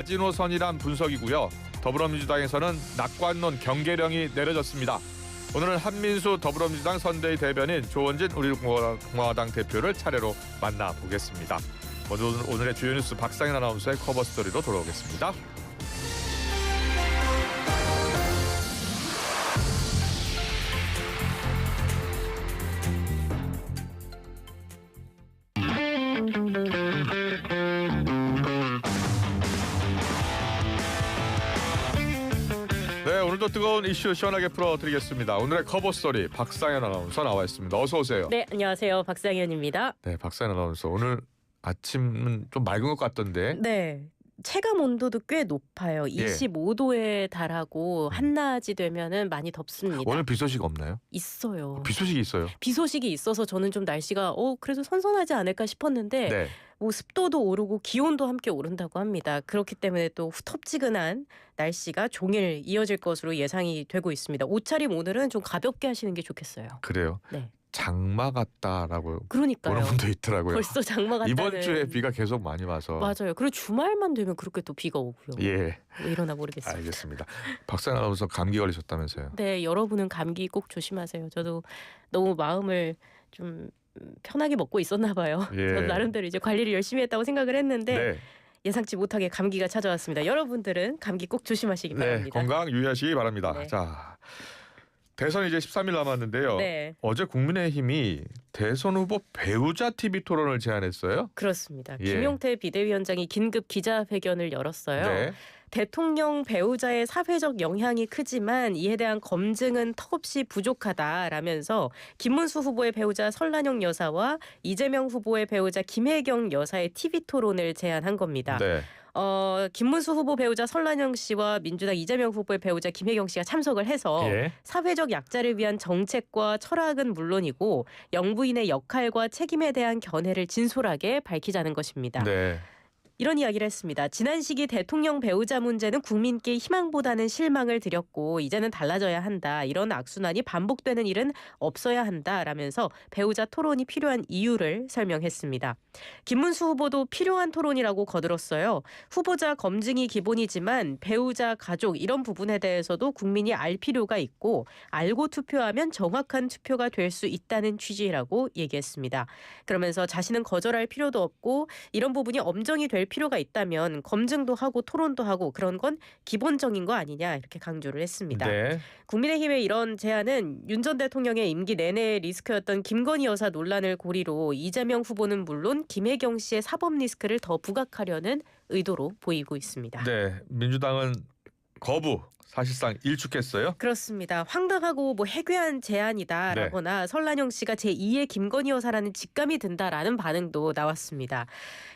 마지노선이란 분석이고요. 더불어민주당에서는 낙관론 경계령이 내려졌습니다. 오늘은 한민수 더불어민주당 선대위 대변인 조원진 우리공화당 대표를 차례로 만나보겠습니다. 먼저 오늘의 주요 뉴스 박상현 아나운서의 커버 스토리로 돌아오겠습니다. 네, 오늘도 뜨거운 이슈 시원하게 풀어드리겠습니다. 오늘의 커버 스토리 박상현 아나운서 나와 있습니다. 어서 오세요. 네, 안녕하세요. 박상현입니다. 네, 박상현 아나운서 오늘 아침은 좀 맑은 것 같던데. 네. 체감 온도도 꽤 높아요. 25도에 달하고 한낮이 되면은 많이 덥습니다. 오늘 비 소식 없나요? 있어요. 비 소식이 있어요. 비 소식이 있어서 저는 좀 날씨가 그래도 선선하지 않을까 싶었는데 네. 뭐 습도도 오르고 기온도 함께 오른다고 합니다. 그렇기 때문에 또 후텁지근한 날씨가 종일 이어질 것으로 예상이 되고 있습니다. 옷차림 오늘은 좀 가볍게 하시는 게 좋겠어요. 그래요. 네. 장마 같다라고 그러니까요. 보는 분도 있더라고요. 벌써 장마 같다는. 이번 주에 비가 계속 많이 와서. 맞아요. 그리고 주말만 되면 그렇게 또 비가 오고요. 예. 왜 이러나 모르겠습니다. 알겠습니다. 박상현 아나운서 감기 걸리셨다면서요? 네, 여러분은 감기 꼭 조심하세요. 저도 너무 마음을 좀 편하게 먹고 있었나 봐요. 예. 저도 나름대로 이제 관리를 열심히 했다고 생각을 했는데 네. 예상치 못하게 감기가 찾아왔습니다. 여러분들은 감기 꼭 조심하시기 네, 바랍니다. 건강 유의하시기 바랍니다. 네. 자, 대선 이제 13일 남았는데요. 네. 어제 국민의힘이 대선 후보 배우자 TV 토론을 제안했어요. 그렇습니다. 예. 김용태 비대위원장이 긴급 기자회견을 열었어요. 네. 대통령 배우자의 사회적 영향이 크지만 이에 대한 검증은 턱없이 부족하다라면서 김문수 후보의 배우자 설란영 여사와 이재명 후보의 배우자 김혜경 여사의 TV 토론을 제안한 겁니다. 네. 김문수 후보 배우자 설란영 씨와 민주당 이재명 후보의 배우자 김혜경 씨가 참석을 해서 예. 사회적 약자를 위한 정책과 철학은 물론이고 영부인의 역할과 책임에 대한 견해를 진솔하게 밝히자는 것입니다. 네. 이런 이야기를 했습니다. 지난 시기 대통령 배우자 문제는 국민께 희망보다는 실망을 드렸고 이제는 달라져야 한다. 이런 악순환이 반복되는 일은 없어야 한다라면서 배우자 토론이 필요한 이유를 설명했습니다. 김문수 후보도 필요한 토론이라고 거들었어요. 후보자 검증이 기본이지만 배우자, 가족 이런 부분에 대해서도 국민이 알 필요가 있고 알고 투표하면 정확한 투표가 될 수 있다는 취지라고 얘기했습니다. 그러면서 자신은 거절할 필요도 없고 이런 부분이 엄정이 될 필요가 있다면 검증도 하고 토론도 하고 그런 건 기본적인 거 아니냐 이렇게 강조를 했습니다. 네. 국민의힘의 이런 제안은 윤 전 대통령의 임기 내내 리스크였던 김건희 여사 논란을 고리로 이재명 후보는 물론 김혜경 씨의 사법 리스크를 더 부각하려는 의도로 보이고 있습니다. 네. 민주당은 거부. 사실상 일축했어요. 그렇습니다. 황당하고 해괴한 제안이다라거나 설란영 씨가 제2의 김건희 여사라는 직감이 든다라는 반응도 나왔습니다.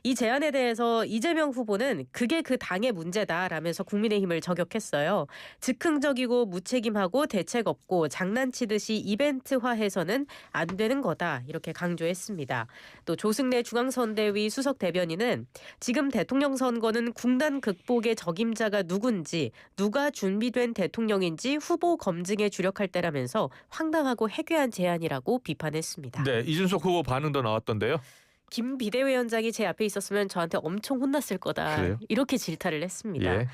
이 제안에 대해서 이재명 후보는 그게 그 당의 문제다라면서 국민의힘을 저격했어요. 즉흥적이고 무책임하고 대책 없고 장난치듯이 이벤트화해서는 안 되는 거다 이렇게 강조했습니다. 또 조승래 중앙선대위 수석 대변인은 지금 대통령 선거는 국난 극복의 적임자가 누군지 누가 준비된 대통령인지 후보 검증에 주력할 때라면서 황당하고 해괴한 제안이라고 비판했습니다. 네, 이준석 후보 반응도 나왔던데요. 김 비대위원장이 제 앞에 있었으면 저한테 엄청 혼났을 거다. 그래요? 이렇게 질타를 했습니다. 예.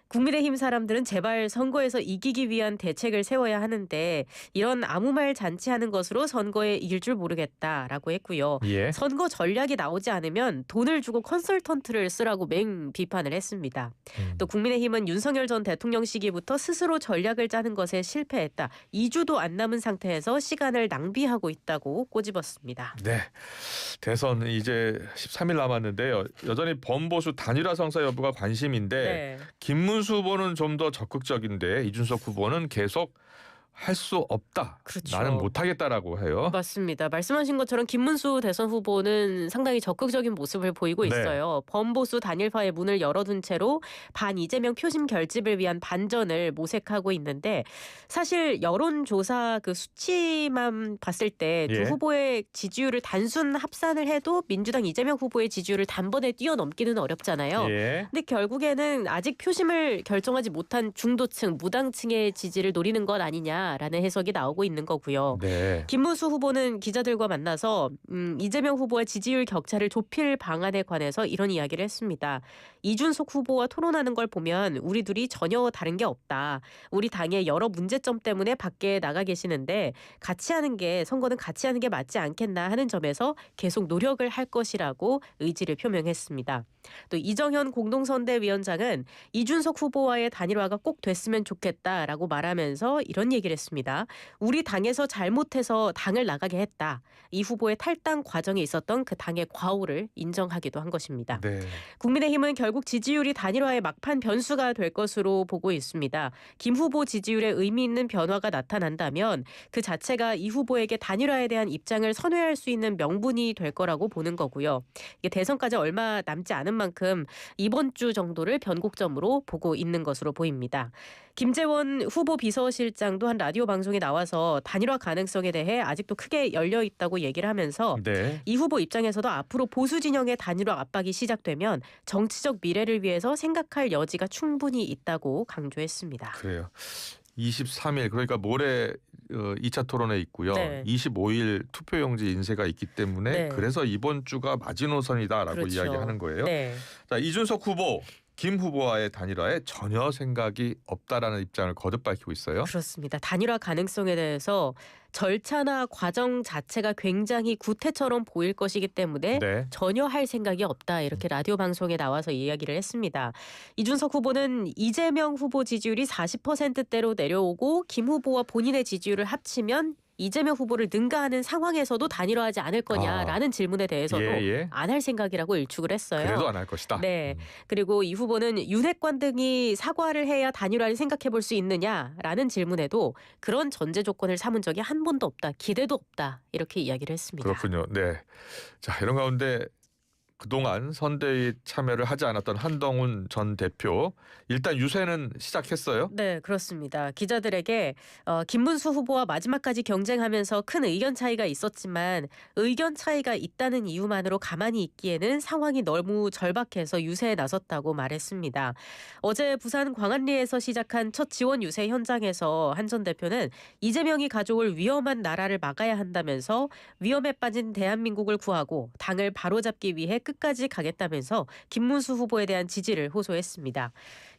국민의힘 사람들은 제발 선거에서 이기기 위한 대책을 세워야 하는데 이런 아무 말 잔치하는 것으로 선거에 이길 줄 모르겠다라고 했고요. 예. 선거 전략이 나오지 않으면 돈을 주고 컨설턴트를 쓰라고 맹 비판을 했습니다. 또 국민의힘은 윤석열 전 대통령 시기부터 스스로 전략을 짜는 것에 실패했다. 2주도 안 남은 상태에서 시간을 낭비하고 있다고 꼬집었습니다. 네. 대선 이제 13일 남았는데요. 여전히 범보수 단일화 성사 여부가 관심인데 네. 김문수 후보는 좀 더 적극적인데 이준석 후보는 계속 할 수 없다. 그렇죠. 나는 못하겠다라고 해요. 맞습니다. 말씀하신 것처럼 김문수 대선 후보는 상당히 적극적인 모습을 보이고 네. 있어요. 범보수 단일화의 문을 열어둔 채로 반 이재명 표심 결집을 위한 반전을 모색하고 있는데 사실 여론조사 그 수치만 봤을 때 두 예. 후보의 지지율을 단순 합산을 해도 민주당 이재명 후보의 지지율을 단번에 뛰어넘기는 어렵잖아요. 예. 근데 결국에는 아직 표심을 결정하지 못한 중도층, 무당층의 지지를 노리는 것 아니냐 아니냐라는 해석이 나오고 있는 거고요. 네. 김문수 후보는 기자들과 만나서 이재명 후보의 지지율 격차를 좁힐 방안에 관해서 이런 이야기를 했습니다. 이준석 후보와 토론하는 걸 보면 우리 둘이 전혀 다른 게 없다. 우리 당의 여러 문제점 때문에 밖에 나가 계시는데 같이 하는 게 선거는 같이 하는 게 맞지 않겠나 하는 점에서 계속 노력을 할 것이라고 의지를 표명했습니다. 또 이정현 공동선대위원장은 이준석 후보와의 단일화가 꼭 됐으면 좋겠다라고 말하면서 이런 얘기를 했습니다. 우리 당에서 잘못해서 당을 나가게 했다. 이 후보의 탈당 과정에 있었던 그 당의 과오를 인정하기도 한 것입니다. 네. 국민의힘은 결국 지지율이 단일화의 막판 변수가 될 것으로 보고 있습니다. 김 후보 지지율에 의미 있는 변화가 나타난다면 그 자체가 이 후보에게 단일화에 대한 입장을 선회할 수 있는 명분이 될 거라고 보는 거고요. 이게 대선까지 얼마 남지 않은 만큼 이번 주 정도를 변곡점으로 보고 있는 것으로 보입니다. 김재원 후보 비서실장도 한 라디오 방송에 나와서 단일화 가능성에 대해 아직도 크게 열려 있다고 얘기를 하면서 네. 이 후보 입장에서도 앞으로 보수 진영의 단일화 압박이 시작되면 정치적 미래를 위해서 생각할 여지가 충분히 있다고 강조했습니다. 그래요. 23일 그러니까 모레 2차 토론회 있고요. 네. 25일 투표용지 인쇄가 있기 때문에 네. 그래서 이번 주가 마지노선이다라고 그렇죠. 이야기하는 거예요. 네. 자, 이준석 후보, 김 후보와의 단일화에 전혀 생각이 없다라는 입장을 거듭 밝히고 있어요. 그렇습니다. 단일화 가능성에 대해서 절차나 과정 자체가 굉장히 구태처럼 보일 것이기 때문에 네. 전혀 할 생각이 없다. 이렇게 라디오 방송에 나와서 이야기를 했습니다. 이준석 후보는 이재명 후보 지지율이 40%대로 내려오고 김 후보와 본인의 지지율을 합치면 이재명 후보를 능가하는 상황에서도 단일화하지 않을 거냐라는 질문에 대해서도 예. 안 할 생각이라고 일축을 했어요. 그래도 안 할 것이다. 네. 그리고 이 후보는 윤핵관 등이 사과를 해야 단일화를 생각해 볼 수 있느냐라는 질문에도 그런 전제 조건을 삼은 적이 한 번도 없다. 기대도 없다. 이렇게 이야기를 했습니다. 그렇군요. 네. 자, 이런 가운데 그동안 선대위 참여를 하지 않았던 한동훈 전 대표 일단 유세는 시작했어요. 네, 그렇습니다. 기자들에게 김문수 후보와 마지막까지 경쟁하면서 큰 의견 차이가 있었지만 의견 차이가 있다는 이유만으로 가만히 있기에는 상황이 너무 절박해서 유세에 나섰다고 말했습니다. 어제 부산 광안리에서 시작한 첫 지원 유세 현장에서 한 전 대표는 이재명이 가져올 위험한 나라를 막아야 한다면서 위험에 빠진 대한민국을 구하고 당을 바로잡기 위해 끝까지 가겠다면서 김문수 후보에 대한 지지를 호소했습니다.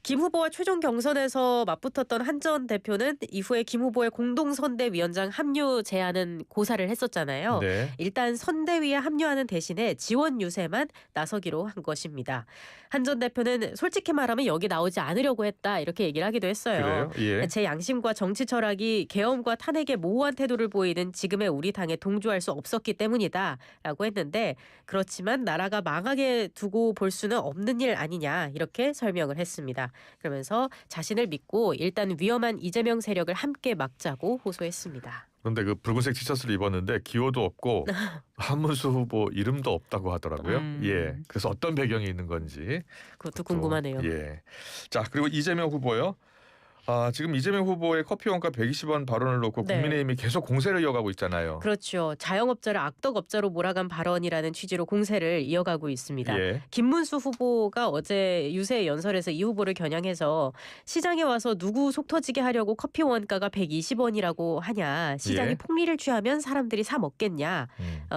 김 후보와 최종 경선에서 맞붙었던 한 전 대표는 이후에 김 후보의 공동선대위원장 합류 제안은 고사를 했었잖아요. 네. 일단 선대위에 합류하는 대신에 지원 유세만 나서기로 한 것입니다. 한 전 대표는 솔직히 말하면 여기 나오지 않으려고 했다 이렇게 얘기를 하기도 했어요. 그래요? 예. 제 양심과 정치 철학이 계엄과 탄핵에 모호한 태도를 보이는 지금의 우리 당에 동조할 수 없었기 때문이다라고 했는데 그렇지만 나라가 망하게 두고 볼 수는 없는 일 아니냐 이렇게 설명을 했습니다. 그러면서 자신을 믿고 일단 위험한 이재명 세력을 함께 막자고 호소했습니다. 그런데 그 붉은색 티셔츠를 입었는데 기호도 없고 한문수 후보 이름도 없다고 하더라고요. 예. 그래서 어떤 배경이 있는 건지 그것도 궁금하네요. 예. 자, 그리고 이재명 후보요. 지금 이재명 후보의 커피 원가 120원 발언을 놓고 네. 국민의힘이 계속 공세를 이어가고 있잖아요. 그렇죠. 자영업자를 악덕업자로 몰아간 발언이라는 취지로 공세를 이어가고 있습니다. 예. 김문수 후보가 어제 유세 연설에서 이 후보를 겨냥해서 시장에 와서 누구 속 터지게 하려고 커피 원가가 120원이라고 하냐. 시장이 예. 폭리를 취하면 사람들이 사 먹겠냐.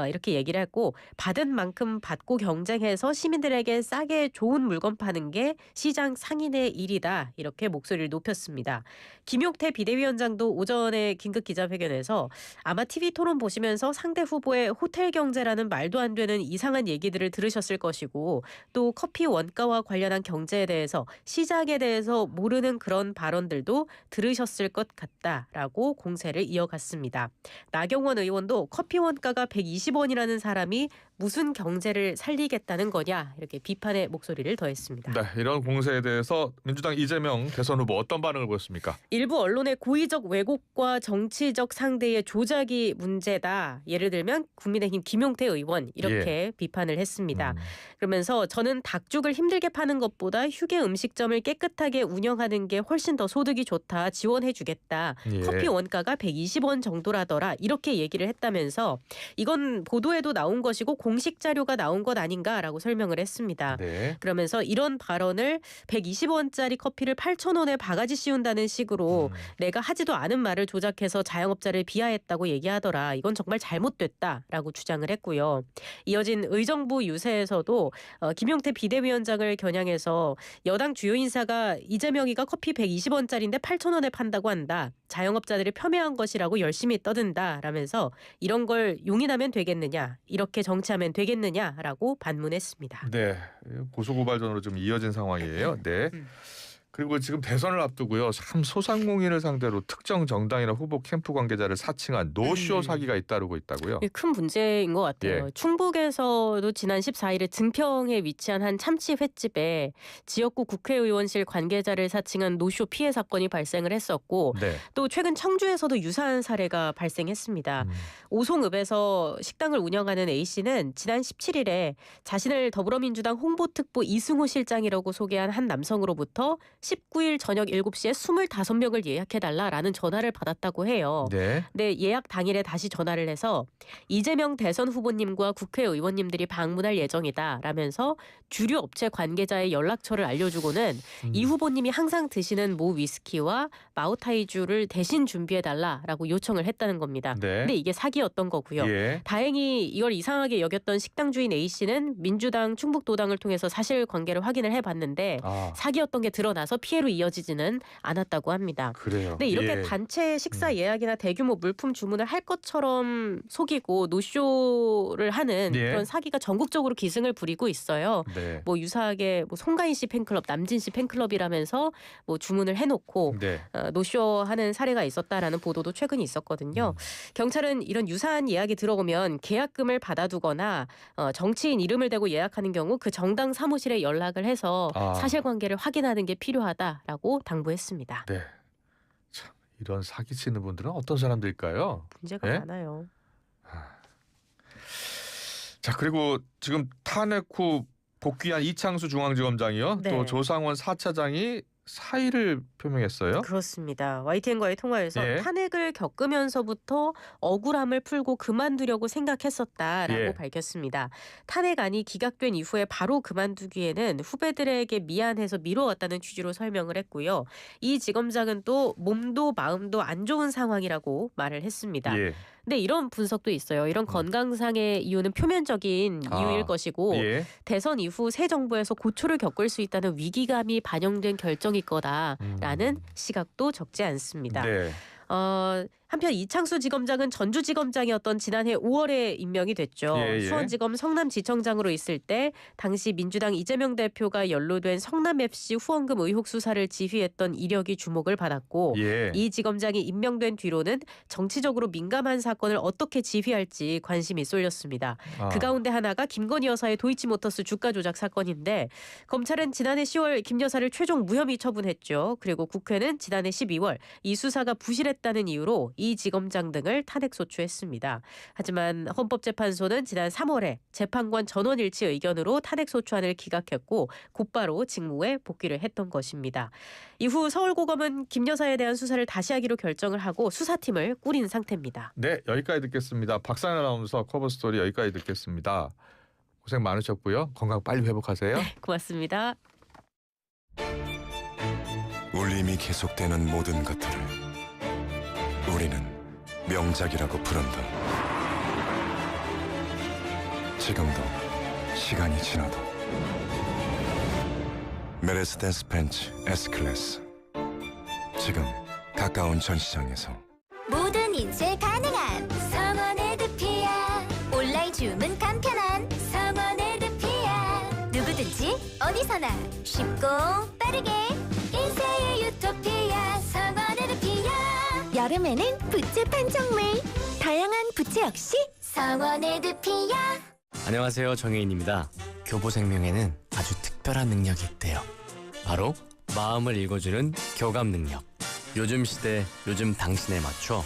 이렇게 얘기를 했고 받은 만큼 받고 경쟁해서 시민들에게 싸게 좋은 물건 파는 게 시장 상인의 일이다. 이렇게 목소리를 높였습니다. 김용태 비대위원장도 오전에 긴급 기자회견에서 아마 TV 토론 보시면서 상대 후보의 호텔 경제라는 말도 안 되는 이상한 얘기들을 들으셨을 것이고 또 커피 원가와 관련한 경제에 대해서 시장에 대해서 모르는 그런 발언들도 들으셨을 것 같다라고 공세를 이어갔습니다. 나경원 의원도 커피 원가가 120원이라는 사람이 무슨 경제를 살리겠다는 거냐 이렇게 비판의 목소리를 더했습니다. 네, 이런 공세에 대해서 민주당 이재명 대선 후보 어떤 반응을 보였습니까? 일부 언론의 고의적 왜곡과 정치적 상대의 조작이 문제다. 예를 들면 국민의힘 김용태 의원 이렇게 비판을 했습니다. 그러면서 저는 닭죽을 힘들게 파는 것보다 휴게 음식점을 깨끗하게 운영하는 게 훨씬 더 소득이 좋다. 지원해주겠다. 예. 커피 원가가 120원 정도라더라. 이렇게 얘기를 했다면서 이건 보도에도 나온 것이고 공식 자료가 나온 것 아닌가라고 설명을 했습니다. 네. 그러면서 이런 발언을 120원짜리 커피를 8,000원에 바가지 씌운다는 식으로 내가 하지도 않은 말을 조작해서 자영업자를 비하했다고 얘기하더라. 이건 정말 잘못됐다라고 주장을 했고요. 이어진 의정부 유세에서도 김용태 비대위원장을 겨냥해서 여당 주요 인사가 이재명이가 커피 120원짜리인데 8,000원에 판다고 한다. 자영업자들이 폄훼한 것이라고 열심히 떠든다라면서 이런 걸 용인하면 되겠느냐, 이렇게 정치하면 되겠느냐라고 반문했습니다. 네. 고소고발전으로 좀 이어진 상황이에요. 네. 그리고 지금 대선을 앞두고요. 참 소상공인을 상대로 특정 정당이나 후보 캠프 관계자를 사칭한 노쇼 사기가 잇따르고 있다고요. 이게 큰 문제인 것 같아요. 예. 충북에서도 지난 14일에 증평에 위치한 한 참치 횟집에 지역구 국회의원실 관계자를 사칭한 노쇼 피해 사건이 발생을 했었고 네. 또 최근 청주에서도 유사한 사례가 발생했습니다. 오송읍에서 식당을 운영하는 A씨는 지난 17일에 자신을 더불어민주당 홍보특보 이승호 실장이라고 소개한 한 남성으로부터 19일 저녁 7시에 25명을 예약해달라라는 전화를 받았다고 해요. 네. 근데 예약 당일에 다시 전화를 해서 이재명 대선 후보님과 국회의원님들이 방문할 예정이다라면서 주류 업체 관계자의 연락처를 알려주고는 이 후보님이 항상 드시는 모 위스키와 마오타이주를 대신 준비해달라라고 요청을 했다는 겁니다. 네. 근데 이게 사기였던 거고요. 예. 다행히 이걸 이상하게 여겼던 식당 주인 A씨는 민주당 충북도당을 통해서 사실관계를 확인을 해봤는데 아, 사기였던 게 드러나서 피해로 이어지지는 않았다고 합니다. 그래요. 근데 이렇게 예. 단체 식사 예약이나 대규모 물품 주문을 할 것처럼 속이고 노쇼를 하는 예. 그런 사기가 전국적으로 기승을 부리고 있어요. 네. 뭐 유사하게 뭐 송가인 씨 팬클럽, 남진 씨 팬클럽이라면서 뭐 주문을 해놓고 네. 노쇼하는 사례가 있었다라는 보도도 최근 있었거든요. 경찰은 이런 유사한 예약이 들어오면 계약금을 받아두거나 정치인 이름을 대고 예약하는 경우 그 정당 사무실에 연락을 해서 아. 사실관계를 확인하는 게 필요하다라고 당부했습니다. 네. 참 이런 사기 치는 분들은 어떤 사람들일까요? 문제가 네? 많아요. 자, 그리고 지금 탄핵 후 복귀한 이창수 중앙지검장이요. 네. 또 조상원 4차장이 사의를 표명했어요. 그렇습니다. YTN과의 통화에서 예. 탄핵을 겪으면서부터 억울함을 풀고 그만두려고 생각했었다라고 예. 밝혔습니다. 탄핵안이 기각된 이후에 바로 그만두기에는 후배들에게 미안해서 미뤄왔다는 취지로 설명을 했고요. 이 지검장은 또 몸도 마음도 안 좋은 상황이라고 말을 했습니다. 예. 근데 이런 분석도 있어요. 이런 건강상의 이유는 표면적인 이유일 것이고 예. 대선 이후 새 정부에서 고초를 겪을 수 있다는 위기감이 반영된 결정일 거다라는 시각도 적지 않습니다. 네. 한편 이창수 지검장은 전주지검장이었던 지난해 5월에 임명이 됐죠. 예, 예. 수원지검 성남지청장으로 있을 때 당시 민주당 이재명 대표가 연루된 성남FC 후원금 의혹 수사를 지휘했던 이력이 주목을 받았고 예. 이 지검장이 임명된 뒤로는 정치적으로 민감한 사건을 어떻게 지휘할지 관심이 쏠렸습니다. 그 가운데 하나가 김건희 여사의 도이치모터스 주가 조작 사건인데 검찰은 지난해 10월 김 여사를 최종 무혐의 처분했죠. 그리고 국회는 지난해 12월 이 수사가 부실했다는 이유로 이 지검장 등을 탄핵소추했습니다. 하지만 헌법재판소는 지난 3월에 재판관 전원일치 의견으로 탄핵소추안을 기각했고 곧바로 직무에 복귀를 했던 것입니다. 이후 서울고검은 김 여사에 대한 수사를 다시 하기로 결정을 하고 수사팀을 꾸린 상태입니다. 네, 여기까지 듣겠습니다. 박상현 아나운서 커버스토리 여기까지 듣겠습니다. 고생 많으셨고요. 건강 빨리 회복하세요. 네, 고맙습니다. 울림이 계속되는 모든 것들을 우리는 명작이라고 부른다. 지금도 시간이 지나도 메르세데스 벤츠 S클래스 지금 가까운 전시장에서 모든 인쇄 가능한 성원 에드피아. 온라인 주문 간편한 성원 에드피아. 누구든지 어디서나 쉽고 빠르게 인쇄의 유토피아 성원 에드피아. 여름에는 부채 판촉물. 다양한 부채 역시 성원 에드피아. 안녕하세요, 정혜인입니다. 교보생명에는 아주 특별한 능력이 있대요. 바로 마음을 읽어주는 교감 능력. 요즘 시대, 요즘 당신에 맞춰